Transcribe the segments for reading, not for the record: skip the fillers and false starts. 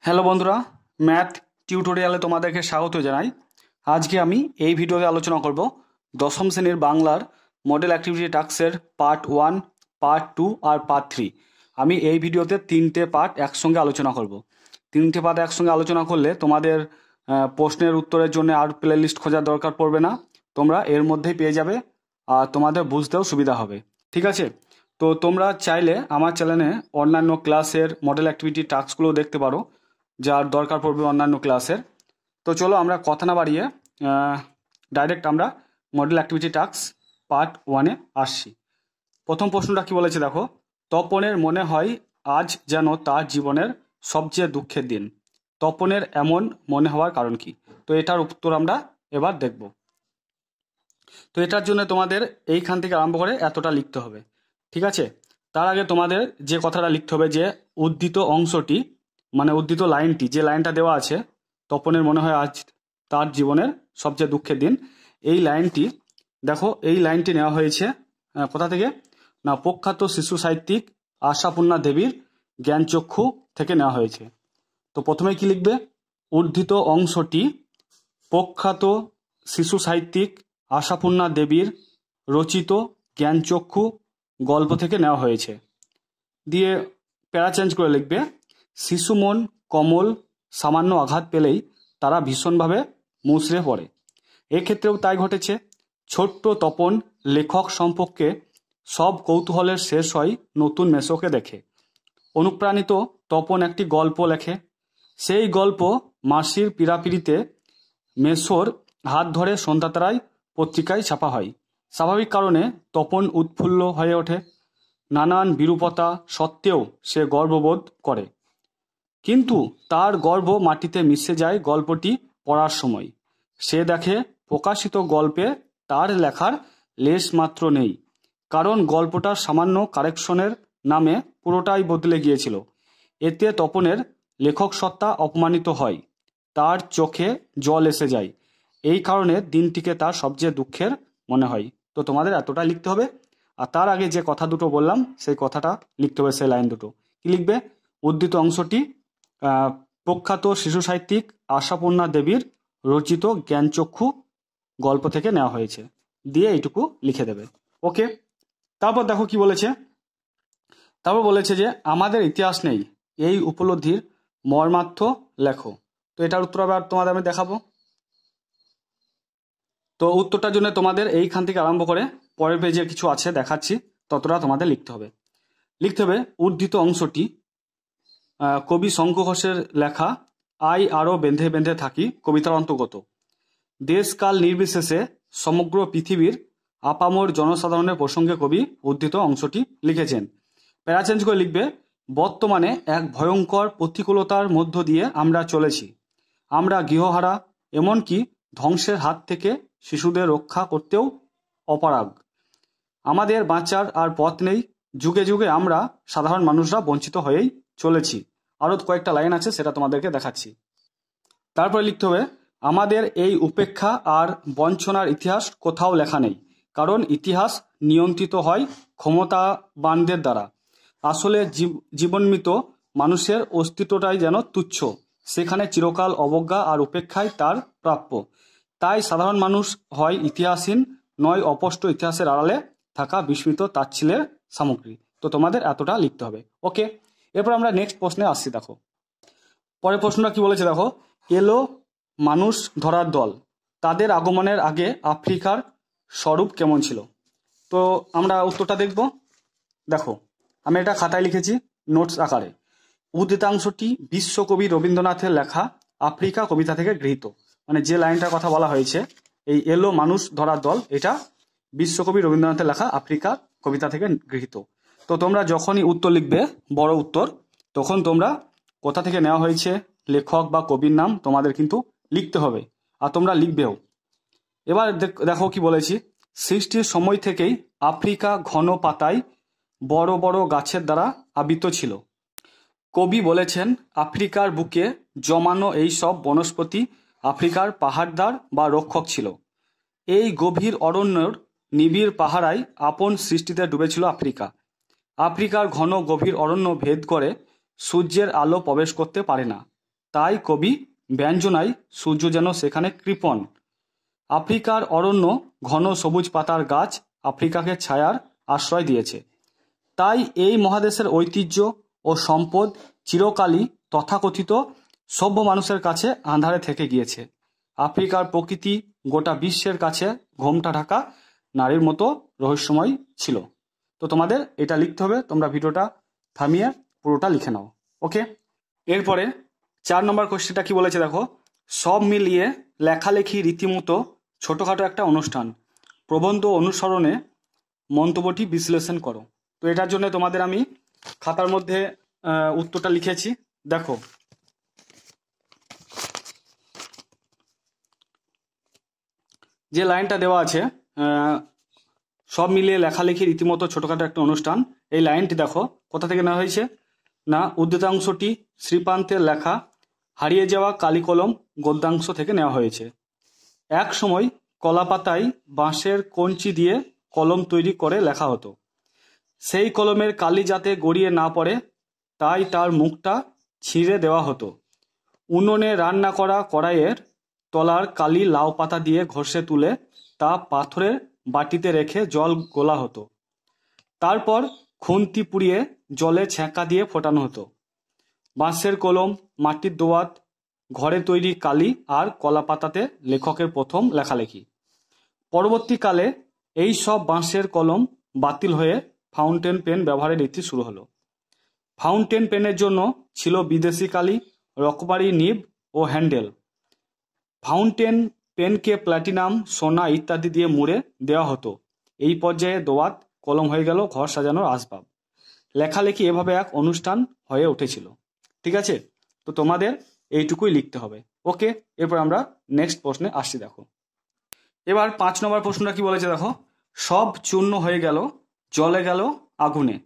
Hello বন্ধুরা, math টিউটোরিয়ালে তোমাদেরকে স্বাগত জানাই। আজকে আমি এই ভিডিওতে আলোচনা করব দশম শ্রেণীর বাংলার মডেল অ্যাক্টিভিটি টাস্কের পার্ট 1, পার্ট 2 আর পার্ট 3। আমি এই ভিডিওতে তিনটে পার্ট একসঙ্গে আলোচনা করব। তিনটে পার্ট একসঙ্গে আলোচনা করলে তোমাদের প্রশ্নের উত্তরের জন্য আর প্লে লিস্ট খোঁজার দরকার পড়বে না, তোমরা এর মধ্যেই পেয়ে যাবে আর তোমাদের বুঝতেও সুবিধা হবে। ঠিক আছে, তো তোমরা চাইলে আমার চ্যানেলে অন্যান্য ক্লাসের মডেল অ্যাক্টিভিটি টাস্কগুলো দেখতে পারো, যার দরকার পড়বে অন্যান্য ক্লাসের। তো চলো আমরা কথা না বাড়িয়ে ডাইরেক্ট আমরা মডেল অ্যাক্টিভিটি টাস্ক পার্ট 1-এ আসছি। প্রথম প্রশ্নটা কি বলেছে দেখো, তপনের মনে হয় আজ যেন তার জীবনের সবচেয়ে দুঃখের দিন। তপনের এমন মনে হওয়ার কারণ কি? তো এটার উত্তর আমরা এবার দেখব। তো এটার জন্য তোমাদের এইখান থেকে আরম্ভ করে এতটা লিখতে হবে। ঠিক আছে, তার আগে তোমাদের যে কথাটা লিখতে হবে যে উদ্ধৃত অংশটি, মানে উদ্ধৃত লাইনটি, যে লাইনটা দেওয়া আছে তপনের মনে হয় আজ তার জীবনের সবচেয়ে দুঃখের দিন, এই লাইনটি দেখো, এই লাইনটি নেওয়া হয়েছে কোথা থেকে না, প্রখ্যাত শিশু সাহিত্যিক আশাপূর্ণা দেবীর জ্ঞানচক্ষু থেকে নেওয়া হয়েছে। তো প্রথমে কি লিখবে, উদ্ধৃত অংশটি প্রখ্যাত শিশু সাহিত্যিক আশাপূর্ণা দেবীর রচিত জ্ঞানচক্ষু গল্প থেকে নেওয়া হয়েছে। দিয়ে প্যারা চেঞ্জ করে লিখবে, শিশু মন কমল সামান্য আঘাত পেলেই তারা ভীষণভাবে মুচড়ে পড়ে। এক্ষেত্রেও তাই ঘটেছে। ছোট্ট তপন লেখক সম্পর্কে সব কৌতূহলের শেষ হয় নতুন মেসোকে দেখে। অনুপ্রাণিত তপন একটি গল্প লেখে। সেই গল্প মাসির পীড়াপিড়িতে মেসোর হাত ধরে সন্ধ্যাতারায় পত্রিকায় ছাপা হয়। স্বাভাবিক কারণে তপন উৎফুল্ল হয়ে ওঠে। নানান বিরূপতা সত্ত্বেও সে গর্ববোধ করে, কিন্তু তার গর্ব মাটিতে মিশে যায় গল্পটি পড়ার সময়। সে দেখে প্রকাশিত গল্পে তার লেখার লেশ মাত্র নেই, কারণ গল্পটার সামান্য কারেকশনের নামে পুরোটাই বদলে গিয়েছিল। এতে তপনের লেখক সত্তা অপমানিত হয়, তার চোখে জল এসে যায়। এই কারণে দিনটিকে তার সবচেয়ে দুঃখের মনে হয়। তো তোমাদের এতটা লিখতে হবে, আর তার আগে যে কথা দুটো বললাম সেই কথাটা লিখতে হবে, সেই লাইন দুটো কি লিখবে, উদ্ধৃত অংশটি প্রখ্যাত শিশু সাহিত্যিক আশাপূর্ণা দেবীর রচিত জ্ঞানচক্ষু গল্প থেকে নেওয়া হয়েছে, দিয়ে এইটুকু লিখে দেবে। ওকে, তারপর দেখো কি বলেছে, তারপর বলেছে যে আমাদের ইতিহাস নেই, এই উপলব্ধির মর্মার্থ লেখো। তো এটার উত্তর আবার তোমাদের আমি দেখাবো। তো উত্তরটার জন্য তোমাদের এইখান থেকে আরম্ভ করে পরের পেজে কিছু আছে দেখাচ্ছি, ততটা তোমাদের লিখতে হবে। লিখতে হবে উদ্ধৃত অংশটি কবি শঙ্কু ঘোষের লেখা আই আরো বেঁধে বেঁধে থাকি কবিতার অন্তর্গত। দেশকাল নির্বিশেষে সমগ্র পৃথিবীর আপামর জনসাধারণের প্রসঙ্গে কবি উদ্ধৃত অংশটি লিখেছেন। প্যারা চেঞ্জ করে লিখবে, বর্তমানে এক ভয়ঙ্কর প্রতিকূলতার মধ্য দিয়ে আমরা চলেছি। আমরা গৃহহারা, এমনকি ধ্বংসের হাত থেকে শিশুদের রক্ষা করতেও অপারগ। আমাদের বাঁচার আর পথ নেই। যুগে যুগে আমরা সাধারণ মানুষরা বঞ্চিত হয়েই চলেছি। আরও কয়েকটা লাইন আছে, সেটা তোমাদেরকে দেখাচ্ছি। তারপরে লিখতে হবে, আমাদের এই উপেক্ষা আর বঞ্চনার ইতিহাস কোথাও লেখা নেই, কারণ ইতিহাস নিয়ন্ত্রিত হয় ক্ষমতাবানদের দ্বারা। আসলে জীবনমৃত মানুষের অস্তিত্বটাই যেন তুচ্ছ, সেখানে চিরকাল অবজ্ঞা আর উপেক্ষায় তার প্রাপ্য। তাই সাধারণ মানুষ হয় ইতিহাসহীন, নয় অস্পষ্ট ইতিহাসের আড়ালে থাকা বিস্মৃত তাচ্ছিল্যের সামগ্রী। তো তোমাদের এতটা লিখতে হবে। ওকে, এরপর আমরা নেক্সট প্রশ্নে আসছি। দেখো পরের প্রশ্নটা কি বলেছে, দেখো এলো মানুষ ধরার দল, তাদের আগমনের আগে আফ্রিকার স্বরূপ কেমন ছিল? তো আমরা উত্তরটা দেখব। দেখো আমি এটা খাতায় লিখেছি নোটস আকারে। উদ্ধৃতাংশটি বিশ্বকবি রবীন্দ্রনাথের লেখা আফ্রিকা কবিতা থেকে গৃহীত। মানে যে লাইনটার কথা বলা হয়েছে, এই এলো মানুষ ধরার দল, এটা বিশ্বকবি রবীন্দ্রনাথের লেখা আফ্রিকা কবিতা থেকে গৃহীত। তো তোমরা যখনই উত্তর লিখবে, বড় উত্তর, তখন তোমরা কোথা থেকে নেওয়া হয়েছে, লেখক বা কবির নাম তোমাদের কিন্তু লিখতে হবে, আর তোমরা লিখবেও। এবার দেখো কি বলেছি, সৃষ্টির সময় থেকেই আফ্রিকা ঘন পাতায় বড় বড় গাছের দ্বারা আবৃত ছিল। কবি বলেছেন আফ্রিকার বুকে জমানো এই সব বনস্পতি আফ্রিকার পাহাড়দার বা রক্ষক ছিল। এই গভীর অরণ্যর নিবিড় পাহারায় আপন সৃষ্টিতে ডুবেছিল আফ্রিকা। আফ্রিকার ঘন গভীর অরণ্য ভেদ করে সূর্যের আলো প্রবেশ করতে পারে না। তাই কবি ব্যঞ্জনায় সূর্য যেন সেখানে কৃপণ। আফ্রিকার অরণ্য ঘন সবুজ পাতার গাছ আফ্রিকাকে ছায়ার আশ্রয় দিয়েছে। তাই এই মহাদেশের ঐতিহ্য ও সম্পদ চিরকালই তথাকথিত সভ্য মানুষের কাছে আঁধারে থেকে গিয়েছে। আফ্রিকার প্রকৃতি গোটা বিশ্বের কাছে ঘোমটা ঢাকা নারীর মতো রহস্যময় ছিল। তো তোমাদের এটা লিখতে হবে, তোমরা ভিডিওটা থামিয়ে পুরোটা লিখে নাও। ওকে, এরপরে 4 নম্বর কোশ্চেনটা কি বলেছে দেখো, সব মিলিয়ে লেখালেখি রীতিমতো ছোটোখাটো একটা অনুষ্ঠান, প্রবন্ধ অনুসরণে মন্তব্যটি বিশ্লেষণ করো। তো এটার জন্য তোমাদের আমি খাতার মধ্যে উত্তরটা লিখেছি। দেখো, যে লাইনটা দেওয়া আছে সব মিলিয়ে লেখালেখি রীতিমতো ছোটখাটো একটা অনুষ্ঠান, এই লাইনটি দেখো কোথা থেকে নেওয়া হয়েছে না, উদ্ধৃতাংশটি শ্রীপান্তের লেখা হারিয়ে যাওয়া কালিকলম গদ্যাংশ থেকে নেওয়া হয়েছে। এক সময় কলাপাতায় বাঁশের কঞ্চি দিয়ে কলম তৈরি করে লেখা হতো। সেই কলমের কালি যাতে গড়িয়ে না পড়ে তাই তার মুখটা ছিঁড়ে দেওয়া হতো। উনুনে রান্না করা কড়াইয়ের তলার কালি লাউ পাতা দিয়ে ঘষে তুলে তা পাথরের বাটিতে রেখে জল গোলা হতো। তারপর খুন্তি পুড়িয়ে জলে ছ্যাঁকা দিয়ে ফোটানো হতো। বাঁশের কলম, মাটির দোয়াত, ঘরে তৈরি কালি আর কলা পাতাতে লেখকের প্রথম লেখালেখি। পরবর্তীকালে এই সব বাঁশের কলম বাতিল হয়ে ফাউন্টেন পেন ব্যবহারের রীতি শুরু হলো। ফাউন্টেন পেনের জন্য ছিল বিদেশি কালি, রকমারি নিব ও হ্যান্ডেল। ফাউন্টেন পেনকে প্ল্যাটিনাম, সোনা ইত্যাদি দিয়ে মুড়ে দেওয়া হতো। এই পর্যায়ে দোয়াত কলম হয়ে গেল ঘর সাজানোর আসবাব। লেখালেখি এভাবে এক অনুষ্ঠান হয়ে উঠেছিল। ঠিক আছে, তো তোমাদের এইটুকুই লিখতে হবে। ওকে, এরপর আমরা নেক্সট প্রশ্নে আসছি। দেখো, এবার 5 নম্বর প্রশ্নটা কি বলেছে দেখো, সব চূর্ণ হয়ে গেল জ্বলে গেল আগুনে,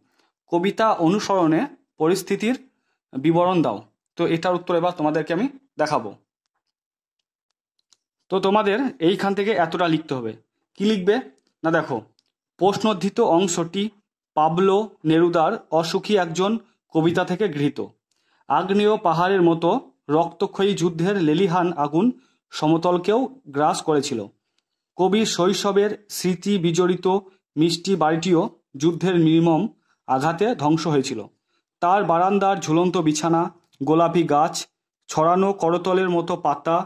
কবিতা অনুসরণে পরিস্থিতির বিবরণ দাও। তো এটার উত্তর এবার তোমাদেরকে আমি দেখাবো। তো তোমাদের এইখান থেকে এতটা লিখতে হবে। কি লিখবে না, দেখো, প্রশ্নোদ্ধৃত অংশটি পাবলো নেরুদার অসুখী একজন কবিতা থেকে গৃহীত। আগ্নেয় পাহাড়ের মতো রক্তক্ষয়ী যুদ্ধের লেলিহান আগুন সমতলকেও গ্রাস করেছিল। কবির শৈশবের স্মৃতি বিজড়িত মিষ্টি বাড়িটিও যুদ্ধের নির্মম আঘাতে ধ্বংস হয়েছিল। তার বারান্দার ঝুলন্ত বিছানা, গোলাপি গাছ, ছড়ানো করতলের মতো পাতা,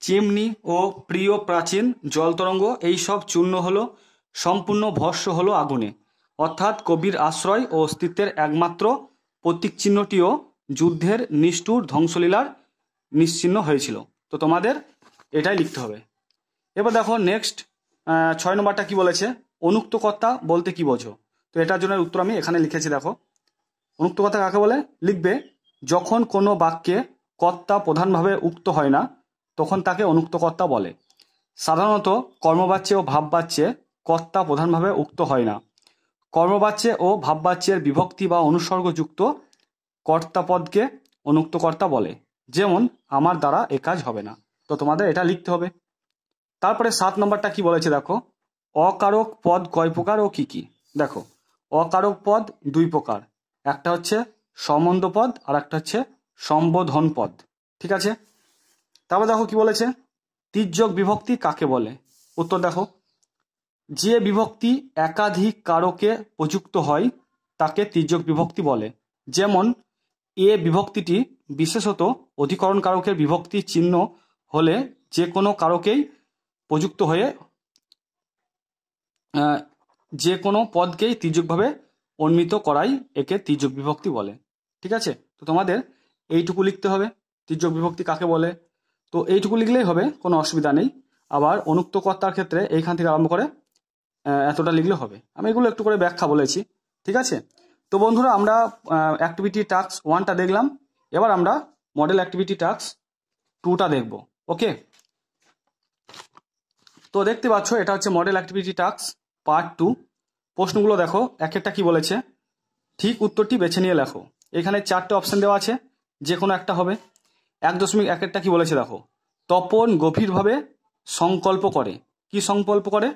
চিমনি ও প্রিয় প্রাচীন জলতরঙ্গ এইসব চূর্ণ হলো, সম্পূর্ণ ভস্ম হলো আগুনে। অর্থাৎ কবির আশ্রয় ও অস্তিত্বের একমাত্র প্রতীকচিহ্নটিও যুদ্ধের নিষ্ঠুর ধ্বংসলীলার নিশ্চিহ্ন হয়েছিল। তো তোমাদের এটাই লিখতে হবে। এবার দেখো নেক্সট 6 নম্বরটা কি বলেছে, অনুক্তকর্তা বলতে কি বোঝো। তো এটার জন্য উত্তর আমি এখানে লিখেছি। দেখো, অনুক্তকর্তা কাকে বলে, লিখবে যখন কোনো বাক্যে কর্তা প্রধানভাবে উক্ত হয় না তখন তাকে অনুক্তকর্তা বলে। সাধারণত কর্মবাচ্যে ও ভাববাচ্যে কর্তা প্রধানভাবে উক্ত হয় না। কর্মবাচ্যে ও ভাববাচ্যের বিভক্তি বা অনুসর্গযুক্ত কর্তাপদকে অনুক্তকর্তা বলে। যেমন, আমার দ্বারা এ কাজ হবে না। তো তোমাদের এটা লিখতে হবে। তারপরে 7 নম্বরটা কি বলেছে দেখো, অকারক পদ কয় প্রকার ও কি কি। দেখো, অকারক পদ 2 প্রকার, একটা হচ্ছে সম্বন্ধ পদ আর একটা হচ্ছে সম্বোধন পদ। ঠিক আছে, তারপর দেখো কি বলেছে, তির্যক বিভক্তি কাকে বলে। উত্তর দেখো, যে বিভক্তি একাধিক কারকে প্রযুক্ত হয় তাকে তির্যক বিভক্তি বলে। যেমন, এ বিভক্তিটি বিশেষত অধিকরণ কারকের বিভক্তি চিহ্ন হলে যে কোনো কারকেই প্রযুক্ত হয়ে যে কোনো পদকেই তির্যকভাবে অন্বিত করাই একে তির্যক বিভক্তি বলে। ঠিক আছে, তো তোমাদের এইটুকু লিখতে হবে, তির্যক বিভক্তি কাকে বলে। তো এইটুকু লিখলেই হবে, কোনো অসুবিধা নেই। আবার অনুক্তকর্তার ক্ষেত্রে এইখান থেকে আরম্ভ করে এতটা লিখলে হবে। আমি এগুলো একটু করে ব্যাখ্যা বলেছি। ঠিক আছে, তো বন্ধুরা আমরা অ্যাক্টিভিটি টাস্ক 1টা দেখলাম, এবার আমরা মডেল অ্যাক্টিভিটি টাস্ক 2টা দেখব। ওকে, তো দেখতে পাচ্ছ এটা হচ্ছে মডেল অ্যাক্টিভিটি টাস্ক পার্ট 2। প্রশ্নগুলো দেখো, এক একটা কি বলেছে, ঠিক উত্তরটি বেছে নিয়ে লেখো। এখানে 4টে অপশন দেওয়া আছে, যে কোনো একটা হবে। 1.1 কি বলেছে দেখো, তপন গভীরভাবে সংকল্প করে। কি সংকল্প করে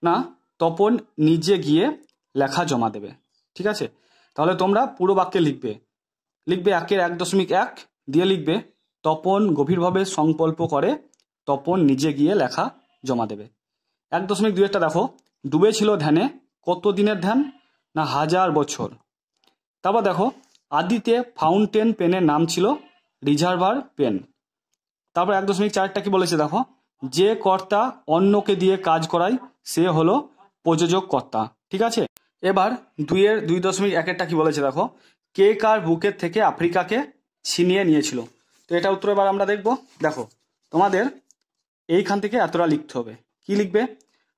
না, তপন নিজে গিয়ে লেখা জমা দেবে। ঠিক আছে, তাহলে তোমরা পুরো বাক্যে লিখবে 1.1 দিয়ে লিখবে তপন গভীরভাবে সংকল্প করে তপন নিজে গিয়ে লেখা জমা দেবে। 1.2 দেখো, ডুবেছিল ধ্যানে, কত দিনের ধ্যান? না 1000 বছর। তারপর দেখো, আদিতে ফাউন্টেন পেনের নাম ছিল রিজার্ভার পেন। তারপর 1.4টা কি বলেছে দেখো, যে কর্তা অন্যকে দিয়ে কাজ করায় সে হলো প্রযোজক কর্তা। ঠিক আছে, এবার 2.1টা কি বলেছে দেখো, কে কার বুকের থেকে আফ্রিকাকে ছিনিয়ে নিয়েছিল। তো এটা উত্তর এবার আমরা দেখব। দেখো, তোমাদের এইখান থেকে এতটা লিখতে হবে। কি লিখবে?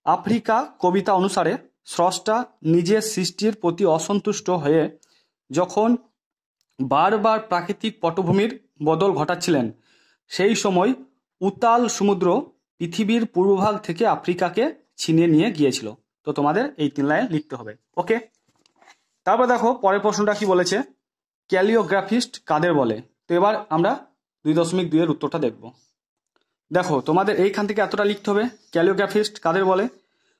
আফ্রিকা কবিতা অনুসারে স্রষ্টা নিজের সৃষ্টির প্রতি অসন্তুষ্ট হয়ে যখন বারবার প্রাকৃতিক পটভূমির বদল ঘটাচ্ছিলেন, সেই সময় উতাল সমুদ্র পৃথিবীর পূর্বভাগ থেকে আফ্রিকাকে ছিনিয়ে নিয়ে গিয়েছিল। তো তোমাদের এই 3 লাইন লিখতে হবে। ওকে, তারপর দেখো পরের প্রশ্নটা কি বলেছে, ক্যালিওগ্রাফিস্ট কাদের বলে। তো এবার আমরা 2.2 এর উত্তরটা দেখব। দেখো, তোমাদের এইখান থেকে এতটা লিখতে হবে, ক্যালিওগ্রাফিস্ট কাদের বলে।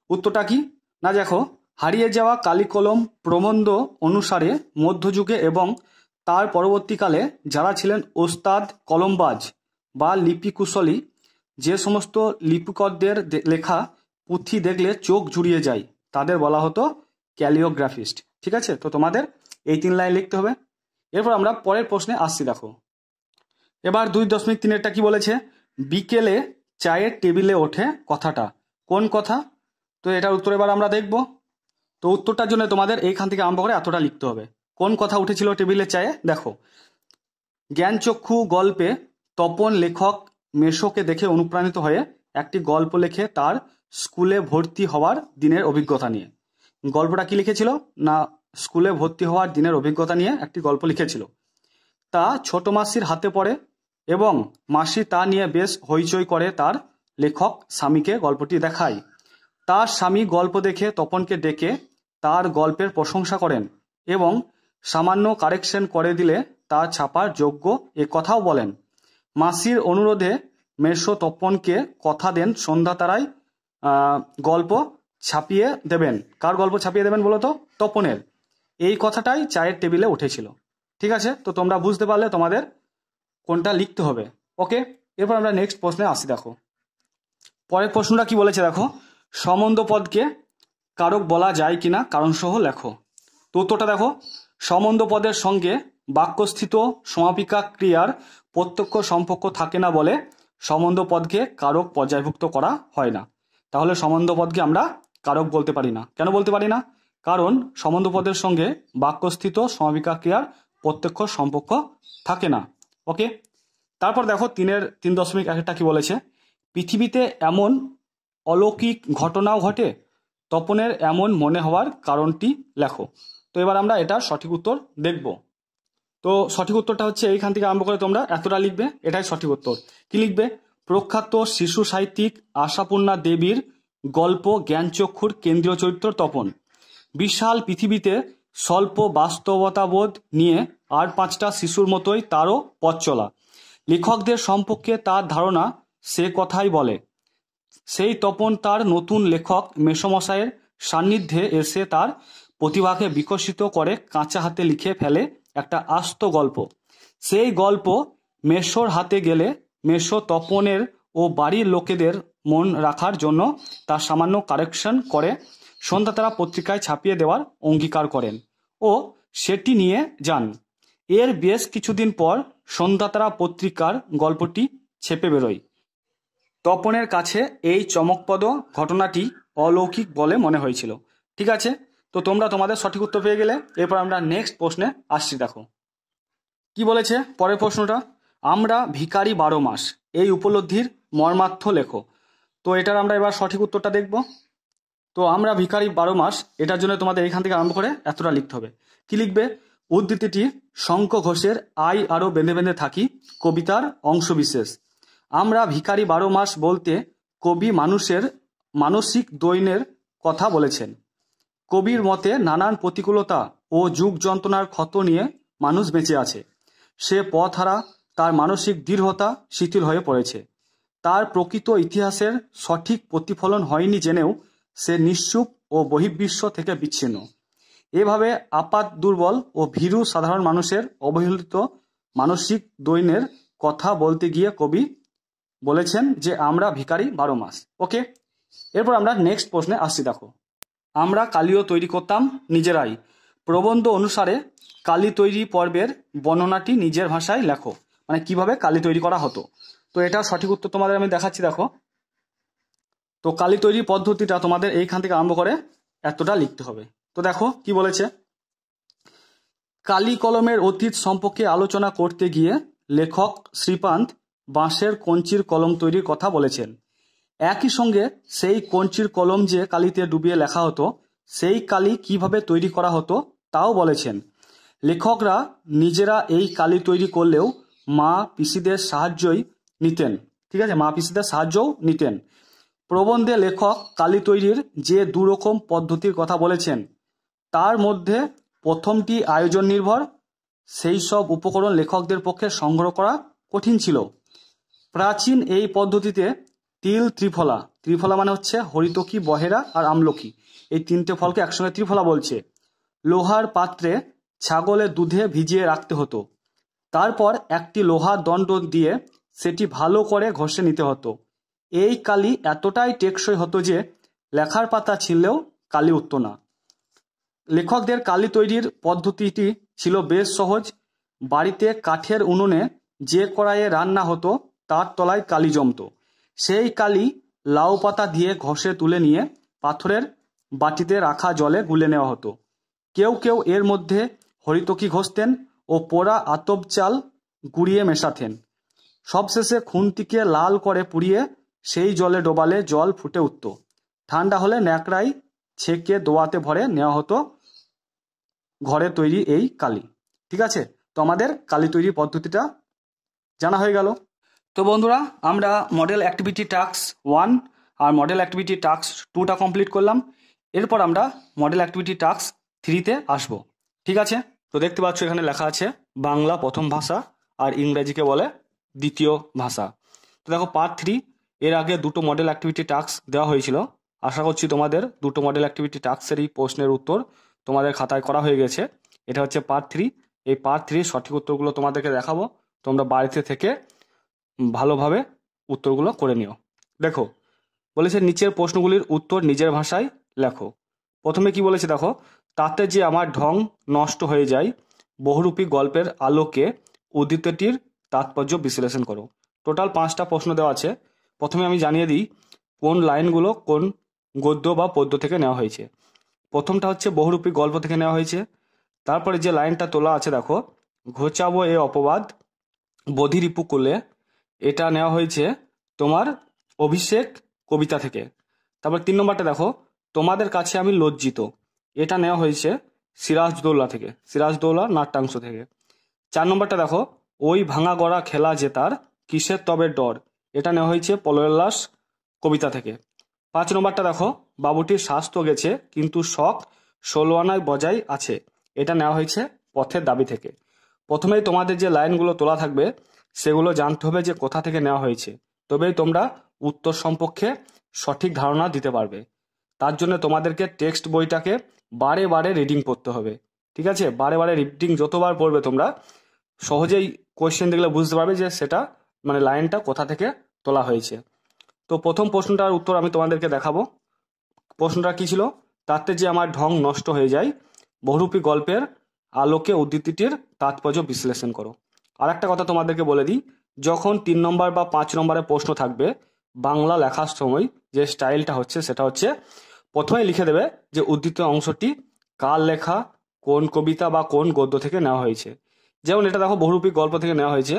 উত্তরটা কি না, দেখো, হারিয়ে যাওয়া কালিকলম প্রবন্ধ অনুসারে মধ্যযুগে এবং তার পরবর্তীকালে যারা ছিলেন ওস্তাদ কলমবাজ বা লিপিকুশলী, যে সমস্ত লিপিকরদের লেখা পুঁথি দেখলে চোখ জুড়িয়ে যায়, তাদের বলা হতো ক্যালিওগ্রাফিস্ট। ঠিক আছে, তো তোমাদের এই 3 লাইন লিখতে হবে। এরপর আমরা পরের প্রশ্নে আসছি। দেখো, এবার 2.3টা কি বলেছে, বিকেলে চায়ের টেবিলে ওঠে কথাটা, কোন কথা? তো এটার উত্তর এবার আমরা দেখব। তো উত্তরটার জন্য তোমাদের এইখান থেকে আরম্ভ করে এতটা লিখতে হবে। কোন কথা উঠেছিল টেবিলে চায়ে? দেখো, জ্ঞানচক্ষু গল্পে তপন লেখক মেশোকে দেখে অনুপ্রাণিত হয়ে একটি গল্প লেখে তার স্কুলে ভর্তি হওয়ার দিনের অভিজ্ঞতা নিয়ে। গল্পটা কি লিখেছিল না, স্কুলে ভর্তি হওয়ার দিনের অভিজ্ঞতা নিয়ে একটি গল্প লিখেছিল। তা ছোট মাসির হাতে পড়ে এবং মাসি তা নিয়ে বেশ হইচই করে তার লেখক স্বামীকে গল্পটি দেখায়। তার স্বামী গল্প দেখে তপনকে ডেকে তার গল্পের প্রশংসা করেন এবং সামান্য কারেকশন করে দিলে তা ছাপার যোগ্য এ কথাও বলেন। মাসির অনুরোধে মেশো তপনকে কথা দেন সন্ধ্যা তারায় গল্প ছাপিয়ে দেবেন। কার গল্প ছাপিয়ে দেবেন বলো তো? তপনের। এই কথাটাই চায়ের টেবিলে উঠেছিল। ঠিক আছে, তো তোমরা বুঝতে পারলে তোমাদের কোনটা লিখতে হবে। ওকে, এরপর আমরা নেক্সট প্রশ্নে আসি। দেখো, পরের প্রশ্নটা কি বলেছে দেখো, সম্বন্ধ পদকে কারক বলা যায় কিনা কারণ সহ লেখো। তো উত্তরটা দেখো, সম্বন্ধ পদের সঙ্গে বাক্যস্থিত সমাপিকা ক্রিয়ার প্রত্যক্ষ সম্পর্ক থাকে না বলে সম্বন্ধ পদকে কারক পর্যায়ভুক্ত করা হয় না। তাহলে সম্বন্ধ পদকে আমরা কারক বলতে পারি না। কেন বলতে পারি না? কারণ সম্বন্ধ পদের সঙ্গে বাক্যস্থিত সমাপিকা ক্রিয়ার প্রত্যক্ষ সম্পর্ক থাকে না। ওকে, তারপর দেখো 3.1টা কি বলেছে, পৃথিবীতে এমন অলৌকিক ঘটনাও ঘটে, তপনের এমন মনে হওয়ার কারণটি লেখো। তো এবার আমরা এটা সঠিক উত্তর দেখব। তো সঠিক উত্তরটা হচ্ছে এইখান থেকে আরম্ভ করে তোমরা এতটা লিখবে, এটাই সঠিক উত্তর। কি লিখবে? প্রখ্যাত শিশু সাহিত্যিক আশাপূর্ণা দেবীর গল্প জ্ঞানচক্ষুর কেন্দ্রীয় চরিত্র তপন। বিশাল পৃথিবীতে স্বল্প বাস্তবতাবোধ নিয়ে আর 5টা শিশুর মতোই তারও পথ চলা। লেখকদের সম্পর্কে তার ধারণা সে কথাই বলে। সেই তপন তার নতুন লেখক মেসোমশাইয়ের সান্নিধ্যে এসে তার প্রতিভাকে বিকশিত করে কাঁচা হাতে লিখে ফেলে একটা আস্ত গল্প। সেই গল্প মেসোর হাতে গেলে মেসো তপনের ও বাড়ির লোকেদের মন রাখার জন্য তার সামান্য কারেকশন করে সন্ধ্যাতারা পত্রিকায় ছাপিয়ে দেওয়ার অঙ্গীকার করেন ও সেটি নিয়ে যান। এর বেশ কিছুদিন পর সন্ধ্যাতারা পত্রিকার গল্পটি ছেপে বেরোয়। তপনের কাছে এই চমকপ্রদ ঘটনাটি অলৌকিক বলে মনে হয়েছিল। ঠিক আছে, তো তোমরা তোমাদের সঠিক উত্তর পেয়ে গেলে। এরপর আমরা নেক্সট প্রশ্নে আসছি। দেখো কি বলেছে পরের প্রশ্নটা, আমরা ভিখারি 12 মাস এই উপলব্ধির মর্মার্থ লেখো। তো এটার আমরা এবার সঠিক উত্তরটা দেখব। তো আমরা ভিখারি 12 মাস, এটার জন্য তোমাদের এখান থেকে আরম্ভ করে এতটা লিখতে হবে। কি লিখবে? উদ্ধৃতিটি শঙ্খ ঘোষের আই আরো বেঁধে বেঁধে থাকি কবিতার অংশবিশেষ। আমরা ভিখারি 12 মাস বলতে কবি মানুষের মানসিক দৈন্যের কথা বলেছেন। কবির মতে নানান প্রতিকূলতা ও যুগ যন্ত্রণার ক্ষত নিয়ে মানুষ বেঁচে আছে। সে পথহারা, তার মানসিক দৃঢ়তা শিথিল হয়ে পড়েছে। তার প্রকৃত ইতিহাসের সঠিক প্রতিফলন হয়নি জেনেও সে নিশ্চুপ ও বহির্বিশ্ব থেকে বিচ্ছিন্ন। এভাবে আপাত দুর্বল ও ভীরু সাধারণ মানুষের অবহেলিত মানসিক দৈন্যের কথা বলতে গিয়ে কবি বলেছেন যে আমরা ভিখারি 12 মাস। ওকে, এরপর আমরা নেক্সট প্রশ্নে আসছি। দেখো, আমরা কালিও তৈরি করতাম নিজেরাই। প্রবন্ধ অনুসারে কালি তৈরি পর্বের বর্ণনাটি নিজের ভাষায় লেখো। মানে কিভাবে কালি তৈরি করা হতো। তো এটা সঠিক উত্তর তোমাদের আমি দেখাচ্ছি। দেখো, তো কালি তৈরির পদ্ধতিটা তোমাদের এইখান থেকে আরম্ভ করে এতটা লিখতে হবে। তো দেখো কি বলেছে, কালি কলমের অতীত সম্পর্কে আলোচনা করতে গিয়ে লেখক শ্রীপান্ত বাঁশের কঞ্চির কলম তৈরির কথা বলেছেন। একই সঙ্গে সেই কঞ্চির কলম যে কালিতে ডুবিয়ে লেখা হতো, সেই কালি কিভাবে তৈরি করা হতো তাও বলেছেন। লেখকরা নিজেরা এই কালি তৈরি করলেও মা পিসিদের সাহায্যই নিতেন। ঠিক আছে, মা পিসিদের সাহায্যও নিতেন। প্রবন্ধে লেখক কালি তৈরির যে দুরকম পদ্ধতির কথা বলেছেন, তার মধ্যে প্রথমটি আয়োজন নির্ভর। সেই সব উপকরণ লেখকদের পক্ষে সংগ্রহ করা কঠিন ছিল। প্রাচীন এই পদ্ধতিতে তিল, ত্রিফলা, ত্রিফলা মানে হচ্ছে হরিতকি, বহেরা আর আমলকি, এই তিনটে ফলকে একসঙ্গে ত্রিফলা বলছে, লোহার পাত্রে ছাগলের দুধে ভিজিয়ে রাখতে হতো। তারপর একটি লোহার দণ্ড দিয়ে সেটি ভালো করে ঘষে নিতে হতো। এই কালি এতটাই টেকসই হতো যে লেখার পাতা ছিঁড়লেও কালি উঠত না। লেখকদের কালি তৈরির পদ্ধতিটি ছিল বেশ সহজ। বাড়িতে কাঠের উনুনে যে কড়াইয়ে রান্না হতো তার তলায় কালি জমত। সেই কালি লাউ পাতা দিয়ে ঘষে তুলে নিয়ে পাথরের বাটিতে রাখা জলে গুলে নেওয়া হতো। কেউ কেউ এর মধ্যে হরিতকি ঘষতেন ও পোড়া আতপ চাল গুঁড়িয়ে মেশাতেন। সবশেষে খুন্তিকে লাল করে পুড়িয়ে সেই জলে ডোবালে জল ফুটে উঠত। ঠান্ডা হলে ন্যাকড়ায় ছেঁকে দোয়াতে ভরে নেওয়া হতো ঘরে তৈরি এই কালি। ঠিক আছে, তো আমাদের কালি তৈরির পদ্ধতিটা জানা হয়ে গেল। তো বন্ধুরা, আমরা মডেল অ্যাক্টিভিটি টাস্ক 1 আর মডেল অ্যাক্টিভিটি টাস্ক 2টা কমপ্লিট করলাম। এরপর আমরা মডেল অ্যাক্টিভিটি টাস্ক 3তে আসবো। ঠিক আছে, তো দেখতে পাচ্ছ এখানে লেখা আছে বাংলা প্রথম ভাষা আর ইংরেজিকে বলে দ্বিতীয় ভাষা। তো দেখো পার্ট 3, এর আগে দুটো মডেল অ্যাক্টিভিটি টাস্ক দেওয়া হয়েছিল। আশা করছি তোমাদের দুটো মডেল অ্যাক্টিভিটি টাস্কের এই প্রশ্নের উত্তর তোমাদের খাতায় করা হয়ে গেছে। এটা হচ্ছে পার্ট 3। এই পার্ট 3 সঠিক উত্তরগুলো তোমাদেরকে দেখাবো, তোমরা বাড়িতে থেকে ভালোভাবে উত্তরগুলো করে নিও। দেখো বলেছে নিচের প্রশ্নগুলির উত্তর নিজের ভাষায় লেখো। প্রথমে কি বলেছে দেখো, তাতে যে আমার ঢং নষ্ট হয়ে যায় বহুরূপী গল্পের আলোকে উদ্ধৃতিটির তাৎপর্য বিশ্লেষণ করো। টোটাল 5টা প্রশ্ন দেওয়া আছে। প্রথমে আমি জানিয়ে দিই কোন লাইনগুলো কোন গদ্য বা পদ্য থেকে নেওয়া হয়েছে। প্রথমটা হচ্ছে বহুরূপী গল্প থেকে নেওয়া হয়েছে। তারপরে যে লাইনটা তোলা আছে দেখো, ঘোচাবো এ অপবাদ বধিরিপু কোলে, এটা নেওয়া হয়েছে তোমার অভিষেক কবিতা থেকে। তারপর 3 নম্বরটা দেখো, তোমাদের কাছে আমি লজ্জিত, এটা নেওয়া হয়েছে সিরাজদৌল্লা থেকে, সিরাজদৌল্লা নাট্যাংশ থেকে। 4 নম্বরটা দেখো, ওই ভাঙা গড়া খেলা জেতার কিসের তবে ডর, এটা নেওয়া হয়েছে প্রলয়োল্লাস কবিতা থেকে। 5 নম্বরটা দেখো, বাবুটির স্বাস্থ্য গেছে কিন্তু শখ 16 আনায় বজায় আছে, এটা নেওয়া হয়েছে পথের দাবি থেকে। প্রথমেই তোমাদের যে লাইনগুলো তোলা থাকবে সেগুলো জানতে হবে যে কোথা থেকে নেওয়া হয়েছে, তবেই তোমরা উত্তর সম্পর্কে সঠিক ধারণা দিতে পারবে। তার জন্য তোমাদেরকে টেক্সট বইটাকে বারে বারে রিডিং পড়তে হবে। ঠিক আছে, বারে বারে রিডিং যতবার পড়বে তোমরা সহজেই কোয়েশ্চেন দেখলে বুঝতে পারবে যে সেটা মানে লাইনটা কোথা থেকে তোলা হয়েছে। তো প্রথম প্রশ্নটার উত্তর আমি তোমাদেরকে দেখাবো। প্রশ্নটা কি ছিল, তাতে যে আমার ঢং নষ্ট হয়ে যায় বহুরূপী গল্পের আলোকে উদ্ধৃতিটির তাৎপর্য বিশ্লেষণ করো। আর একটা কথা তোমাদেরকে বলে দিই, যখন 3 নম্বর বা 5 নম্বরের প্রশ্ন থাকবে বাংলা লেখার সময় যে স্টাইলটা হচ্ছে সেটা হচ্ছে প্রথমেই লিখে দেবে যে উদ্ধৃত অংশটি কার লেখা, কোন কবিতা বা কোন গদ্য থেকে নেওয়া হয়েছে। যেমন এটা দেখো বহুরূপী গল্প থেকে নেওয়া হয়েছে,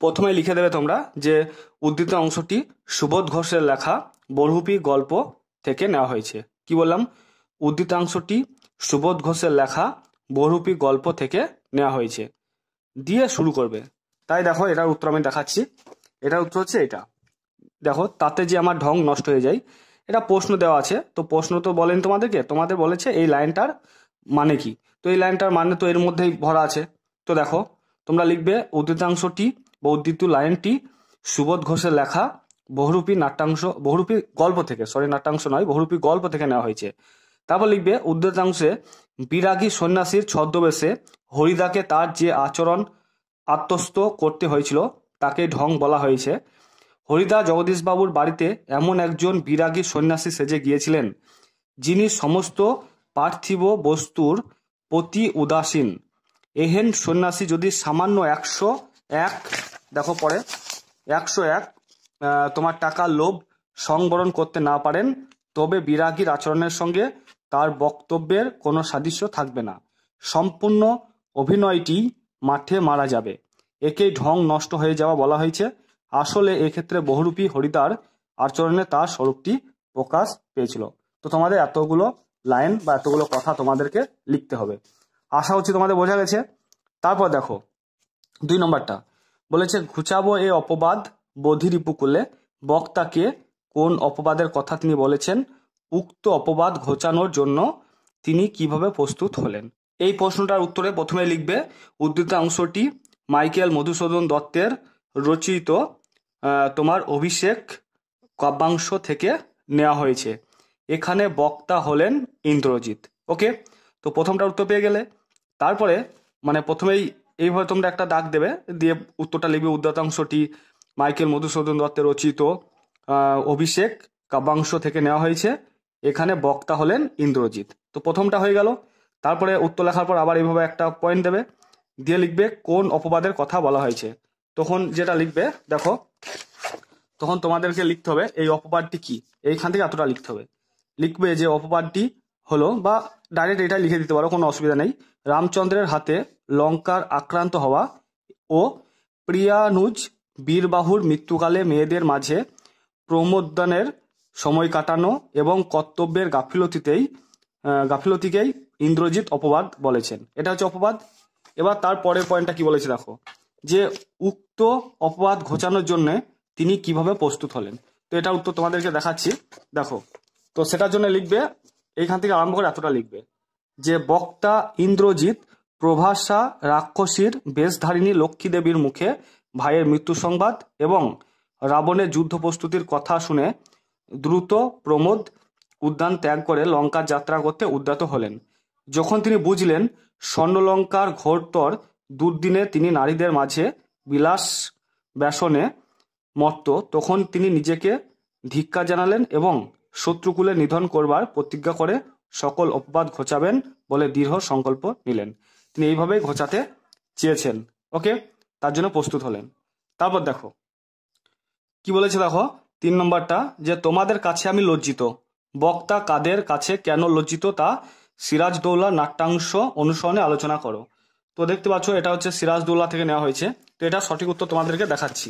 প্রথমে লিখে দেবে তোমরা যে উদ্ধৃত অংশটি সুবোধ ঘোষের লেখা বহুরূপী গল্প থেকে নেওয়া হয়েছে। কি বললাম, উদ্ধৃতাংশটি সুবোধ ঘোষের লেখা বহুরূপী গল্প থেকে নেওয়া হয়েছে দিয়ে শুরু করবে। তাই দেখো এটার উত্তর আমি দেখাচ্ছি। এটার উত্তর হচ্ছে এটা। দেখো, তাতে যে আমার ঢং নষ্ট হয়ে যায়, এটা প্রশ্ন দেওয়া আছে। তো প্রশ্ন তো বলেন তোমাদেরকে, তোমাদের বলেছে এই লাইনটার মানে কি। তো এই লাইনটার মানে তো এর মধ্যেই ভরা আছে। তো দেখো তোমরা লিখবে উদ্ধৃতাংশটি বা উদ্ধৃত লাইনটি সুবোধ ঘোষের লেখা বহুরূপী নাট্যাংশ, বহুরূপী গল্প থেকে, নাট্যাংশ নয়, বহুরূপী গল্প থেকে নেওয়া হয়েছে। তারপর লিখবে উদ্ধৃতাংশে বিরাগী সন্ন্যাসীর ছদ্মবেশে হরিদাকে তার যে আচরণ আত্মস্থ করতে হয়েছিল তাকে ঢং বলা হয়েছে। হরিদা জগদীশবাবুর বাড়িতে এমন একজন বিরাগী সন্ন্যাসী সেজে গিয়েছিলেন যিনি সমস্ত পার্থিব বস্তুর প্রতি উদাসীন। এহেন সন্ন্যাসী যদি সামান্য 101, দেখো পরে 101 তোমার টাকা লোভ সংবরণ করতে না পারেন, তবে বিরাগীর আচরণের সঙ্গে তার বক্তব্যের কোনো সাদৃশ্য থাকবে না। সম্পূর্ণ অভিনয়টি মাঠে মারা যাবে। একেই ঢং নষ্ট হয়ে যাওয়া বলা হয়েছে। আসলে এক্ষেত্রে বহুরূপী হরিদার আচরণে তার স্বরূপটি প্রকাশ পেয়েছিল। তো তোমাদের এতগুলো লাইন বা এতগুলো কথা তোমাদেরকে লিখতে হবে। আশা হচ্ছে তোমাদের বোঝা গেছে। তারপর দেখো 2 নম্বরটা বলেছে, ঘুচাবো এ অপবাদ বোধির উপকূলে। বক্তাকে কোন অপবাদের কথা তিনি বলেছেন, উক্ত অপবাদ ঘোচানোর জন্য তিনি কিভাবে প্রস্তুত হলেন। এই প্রশ্নটার উত্তরে প্রথমে লিখবে উদ্ধৃত অংশটি মাইকেল মধুসূদন দত্তের রচিত তোমার অভিষেক কাব্যাংশ থেকে নেওয়া হয়েছে। এখানে বক্তা হলেন ইন্দ্রজিৎ। ওকে, তো প্রথমটার উত্তর পেয়ে গেলে তারপরে মানে প্রথমেই এইভাবে তোমরা একটা দাগ দেবে, দিয়ে উত্তরটা লিখবে উদ্ধৃতাংশটি মাইকেল মধুসূদন দত্তের রচিত অভিষেক কাব্যাংশ থেকে নেওয়া হয়েছে। এখানে বক্তা হলেন ইন্দ্রজিৎ। তো প্রথমটা হয়ে গেল। তারপরে উত্তর লেখার পর আবার এইভাবে একটা পয়েন্ট দেবে, দিয়ে লিখবে কোন অপবাদের কথা বলা হয়েছে। তখন যেটা লিখবে দেখো, তখন তোমাদেরকে লিখতে হবে এই অপবাদটি কি, এইখান থেকে এতটা লিখতে হবে। লিখবে যে অপবাদটি হলো, বা ডাইরেক্ট এটা লিখে দিতে পারো, কোনো অসুবিধা নেই, রামচন্দ্রের হাতে লঙ্কার আক্রান্ত হওয়া ও প্রিয়ানুজ বীরবাহুর মৃত্যুকালে মেয়েদের মাঝে প্রমোদনের সময় কাটানো এবং কর্তব্যের গাফিলতিকেই ইন্দ্রজিৎ অপবাদ বলেছেন। এটা হচ্ছে অপবাদ। এবার তার পরের পয়েন্টটা কি বলেছে দেখো, যে উক্ত অপবাদ ঘোচানোর জন্য তিনি কিভাবে প্রস্তুত হলেন। তো এটা উত্তর তোমাদেরকে দেখাচ্ছি, দেখো। তো সেটার জন্য লিখবে এইখান থেকে আরম্ভ করে এতটা লিখবে যে বক্তা ইন্দ্রজিৎ প্রভাসা রাক্ষসীর বেশধারিণী লক্ষ্মী দেবীর মুখে ভাইয়ের মৃত্যু সংবাদ এবং রাবণের যুদ্ধ প্রস্তুতির কথা শুনে দ্রুত প্রমোদ উদ্যান ত্যাগ করে লঙ্কার যাত্রা করতে উদ্যত হলেন। যখন তিনি বুঝলেন স্বর্ণলঙ্কার ঘোরতর দুর্দিনে তিনি নারীদের মাঝে বিলাস ব্যসনে মত্ত, তখন তিনি নিজেকে ধিক্কার জানালেন এবং শত্রুকুলে নিধন করবার প্রতিজ্ঞা করে সকল অপবাদ ঘোচাবেন বলে দৃঢ় সংকল্প নিলেন। তিনি এইভাবেই ঘোচাতে চেয়েছেন। ওকে, তার জন্য প্রস্তুত হলেন। তারপর দেখো কি বলেছে, দেখো 3 নম্বরটা, যে তোমাদের কাছে আমি লজ্জিত। বক্তা কাদের কাছে কেন লজ্জিত তা সিরাজদৌল্লা নাট্যাংশ অনুসরণে আলোচনা করো। তো দেখতে পাচ্ছ এটা হচ্ছে সিরাজদৌল্লা থেকে নেওয়া হয়েছে। তো এটা সঠিক উত্তর তোমাদেরকে দেখাচ্ছি।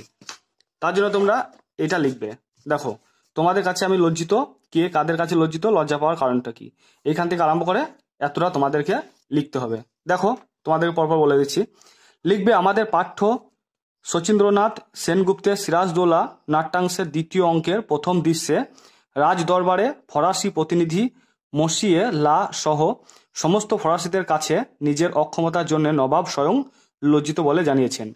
তার জন্য তোমরা এটা লিখবে, দেখো তোমাদের কাছে আমি লজ্জিত, কে কাদের কাছে লজ্জিত, লজ্জা পাওয়ার কারণটা কি, এইখান থেকে আরম্ভ করে এতটা তোমাদেরকে লিখতে হবে। দেখো তোমাদেরকে পরপর বলে দিচ্ছি। লিখবে আমাদের পাঠ্য শচীন্দ্রনাথ সেনগুপ্তের সিরাজদৌল্লা নাট্যাংশের 2য় অঙ্কের প্রথম দৃশ্যে রাজ দরবারে ফরাসি প্রতিনিধি মসিয়ে লা সহ সমস্ত ফরাসিদের কাছে নিজের অক্ষমতার জন্য নবাব স্বয়ং লজ্জিত বলে জানিয়েছেন।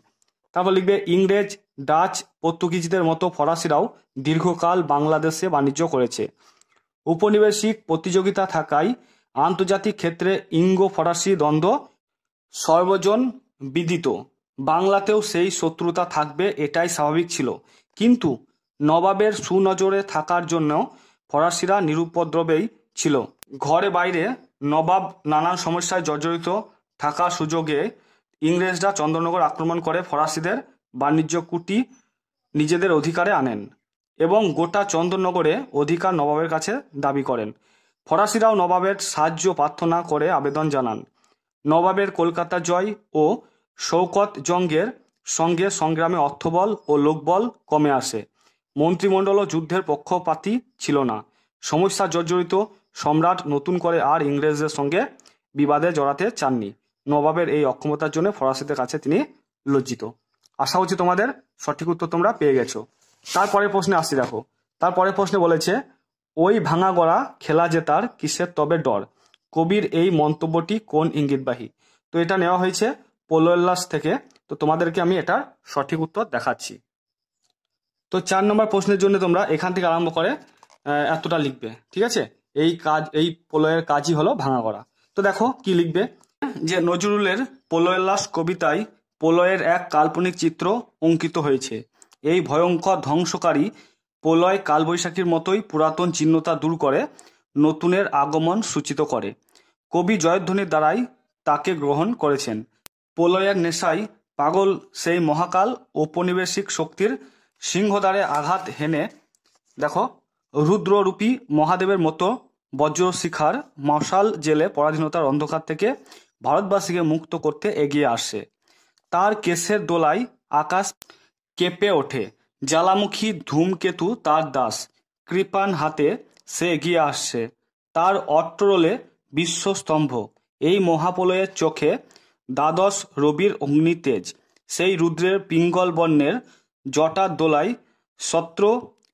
তারপর লিখবে ইংরেজ, ডাচ, পর্তুগিজদের মতো ফরাসিরাও দীর্ঘকাল বাংলাদেশে বাণিজ্য করেছে। উপনিবেশিক প্রতিযোগিতা থাকায় আন্তর্জাতিক ক্ষেত্রে ইঙ্গো ফরাসি দ্বন্দ্ব সর্বজন বিদিত। বাংলাতেও সেই শত্রুতা থাকবে, এটাই স্বাভাবিক ছিল। কিন্তু নবাবের সুনজরে থাকার জন্য ফরাসিরা নিরুপদ্রবেই ছিল। ঘরে বাইরে নবাব নানান সমস্যায় জর্জরিত থাকার সুযোগে ইংরেজরা চন্দ্রনগর আক্রমণ করে ফরাসিদের বাণিজ্য কুটি নিজেদের অধিকারে আনেন এবং গোটা চন্দননগরে অধিকার নবাবের কাছে দাবি করেন। ফরাসিরাও নবাবের সাহায্য প্রার্থনা করে আবেদন জানান। নবাবের কলকাতা জয় ও শৌকত জঙ্গের সঙ্গে সংগ্রামে অর্থবল ও লোকবল কমে আসে। মন্ত্রিমণ্ডলও যুদ্ধের পক্ষপাতী ছিল না। সমস্যা জর্জরিত সম্রাট নতুন করে আর ইংরেজদের সঙ্গে বিবাদে জড়াতে চাননি। নবাবের এই অক্ষমতার জন্য ফরাসিদের কাছে তিনি লজ্জিত। আশা হচ্ছে তোমাদের সঠিক উত্তর তোমরা পেয়ে গেছো। তারপরের প্রশ্নে আসছি, দেখো তারপরের প্রশ্নে বলেছে ওই ভাঙা গড়া খেলা জেতার কিসের তবে ডর। কবির এই মন্তব্যটি কোন ইঙ্গিতবাহী। তো এটা নেওয়া হয়েছে পোলোল্লাস থেকে। তো তোমাদেরকে আমি এটা সঠিক উত্তর দেখাচ্ছি। তো 4 নম্বর প্রশ্নের জন্য তোমরা এখান থেকে আরম্ভ করে এতটা লিখবে, ঠিক আছে। এই পোলোয়ের কাজই হলো ভাঙা গড়া। তো দেখো কি লিখবে, যে নজরুলের পোলোল্লাস কবিতায় প্রলয়ের এক কাল্পনিক চিত্র অঙ্কিত হয়েছে। এই ভয়ঙ্কর ধ্বংসকারী প্রলয় কালবৈশাখীর মতোই পুরাতন জীর্ণতা দূর করে নতুনের আগমন সূচিত করে। কবি জয়ধ্বনির দ্বারাই তাকে গ্রহণ করেছেন। প্রলয়ের নেশায় পাগল সেই মহাকাল ঔপনিবেশিক শক্তির সিংহদ্বারে আঘাত হেনে দেখো রুদ্ররূপী মহাদেবের মতো বজ্রশিখার মশাল জেলে পরাধীনতার অন্ধকার থেকে ভারতবাসীকে মুক্ত করতে এগিয়ে আসছে। তার কেশের দোলায় আকাশ কেঁপে ওঠে। জ্বালামুখী ধূমকেতু তার দাস, কৃপাণ হাতে সে এগিয়ে আসছে। তার অট্টরোলে বিশ্বস্তম্ভ। এই মহাপ্রলয়ের চোখে দ্বাদশ রবির অগ্নিতেজ। সেই রুদ্রের পিঙ্গল বর্ণের জটার দোলায় সত্র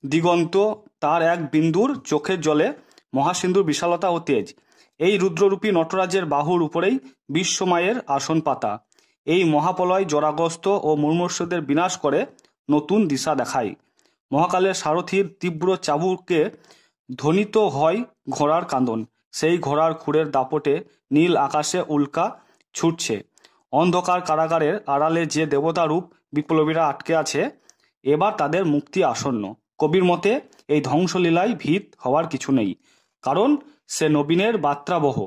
দিগন্ত তার এক বিন্দুর চোখের জলে মহাসিন্ধুর বিশালতা ও তেজ। এই রুদ্ররূপী নটরাজের বাহুর উপরেই বিশ্বমায়ের আসন পাতা। এই মহাপ্রলয় জরাগ্রস্ত ও মুমূর্ষুদের বিনাশ করে নতুন দিশা দেখায়। মহাকালের সারথীর তীব্র চাবুকে ধ্বনিত হয় ঘোড়ার কাঁদন। সেই ঘোড়ার খুরের দাপটে নীল আকাশে উল্কা ছুটছে। অন্ধকার কারাগারের আড়ালে যে দেবতা রূপ বিপ্লবীরা আটকে আছে, এবার তাদের মুক্তি আসন্ন। কবির মতে এই ধ্বংসলীলায় ভীত হওয়ার কিছু নেই, কারণ সে নবীনের বার্তাবহ।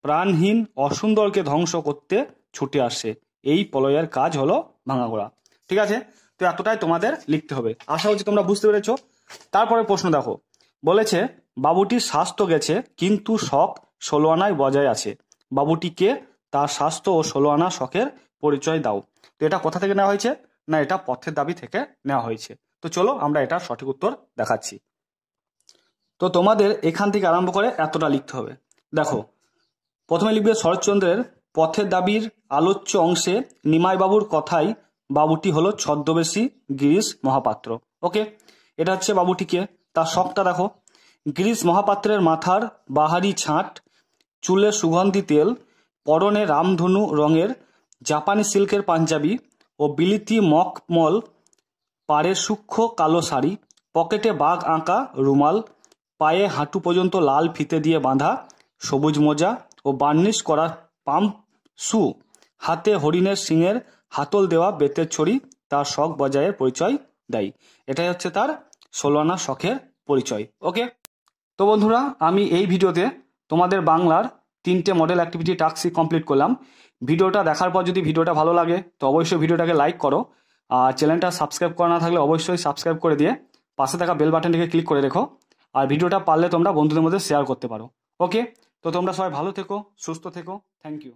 প্রাণহীন অসুন্দরকে ধ্বংস করতে ছুটে আসে। এই প্রলয়ের কাজ হলো ভাঙাগোড়া। ঠিক আছে, তো এতটাই তোমাদের লিখতে হবে। আশা হচ্ছে তোমরা বুঝতে পেরেছো। তারপরে প্রশ্ন দেখো, বলেছে বাবুটির স্বাস্থ্য গেছে কিন্তু শখ 16 আনায় বজায় আছে। বাবুটিকে তার স্বাস্থ্য ও 16 আনা শখের পরিচয় দাও। তো এটা কোথা থেকে নেওয়া হয়েছে? না, এটা পথের দাবি থেকে নেওয়া হয়েছে। তো চলো আমরা এটা সঠিক উত্তর দেখাচ্ছি। তো তোমাদের এখান থেকে আরম্ভ করে এতটা লিখতে হবে। দেখো, প্রথমে লিখবে শরৎচন্দ্রের পথের দাবির আলোচ্য অংশে নিমাইবাবুর কথাই বাবুটি হলো ছদ্মবেশী গিরিশ মহাপাত্র। ওকে, এটা হচ্ছে বাবুটিকে। তার শখটা দেখো, গিরিশ মহাপাত্রের মাথার বাহারি ছাঁট, চুলে সুগন্ধি তেল, পরনে রামধনু রঙের জাপানি সিল্কের পাঞ্জাবি ও বিলিতি মখমল, পাড়ে সূক্ষ্ম কালো শাড়ি, পকেটে বাঘ আঁকা রুমাল, পায়ে হাঁটু পর্যন্ত লাল ফিতে দিয়ে বাঁধা সবুজ মোজা ও বার্নিশ করা পাম্প শু, হাতে হরিণের সিংয়ের হাতল দেওয়া বেতের ছড়ি তার শখ বজায়ের পরিচয় দেয়। এটাই হচ্ছে তার 16 আনা শখের পরিচয়। ওকে, তো বন্ধুরা, আমি এই ভিডিওতে তোমাদের বাংলার 3টে মডেল অ্যাক্টিভিটি টাস্ক কমপ্লিট করলাম। ভিডিওটা দেখার পর যদি ভিডিওটা ভালো লাগে তো অবশ্যই ভিডিওটাকে লাইক করো, আর চ্যানেলটা সাবস্ক্রাইব করা না থাকলে অবশ্যই সাবস্ক্রাইব করে দিয়ে পাশে থাকা বেল বাটনটিকে ক্লিক করে রেখো। আর ভিডিওটা পারলে তোমরা বন্ধুদের মধ্যে শেয়ার করতে পারো। ওকে, তো তোমরা সবাই ভালো থেকো, সুস্থ থেকো। Thank you.